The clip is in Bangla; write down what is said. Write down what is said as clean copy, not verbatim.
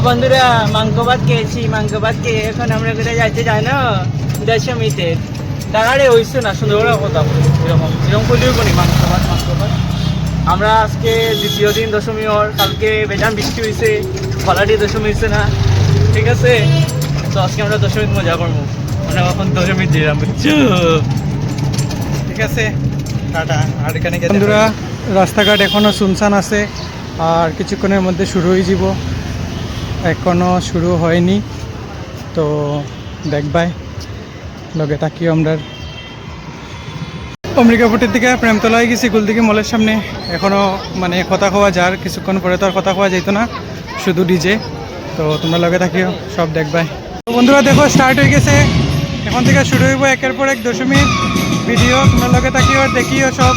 বন্ধুরা মাংস ভাত খেয়েছি, মাংস ভাত খেয়ে এখন আমরা কোথায় যাইতে চাই না দশমীতে। দাঁড়ারে হইছে না সুন্দর করে কথা বলি, এরকম এরকম করলেও করি মাংস ভাত। আমরা আজকে দ্বিতীয় দিন দশমী ওর, কালকে বেজান বৃষ্টি হয়েছে, ফলাটি দশমী হয়েছে না, ঠিক আছে। তো আজকে আমরা দশমীর মজা করবো, মানে এখন দশমীর দিলাম, বুঝছো? ঠিক আছে, টাটা। আর এখানে বন্ধুরা রাস্তাঘাট এখনও শুনশান আছে, আর কিছুক্ষণের মধ্যে শুরু হয়ে যাব, এখনও শুরু হয়নি। তো দেখবাই লগে তাকিও আমরা। অম্বিকাপুরের দিকে প্রেমতলায় গেছি, গুলদিঘি মলের সামনে। এখনও মানে কথা খাওয়া যার, কিছুক্ষণ পরে তো আর কথা খাওয়া যেত না, শুধু ডিজে। তো তোমরা লগে থাকিও, সব দেখবাই। তো বন্ধুরা দেখো স্টার্ট হয়ে গেছে, এখন থেকে শুরু হইব একের পর এক দশমীর ভিডিও। তোমরা লগে থাকিও, দেখিও সব।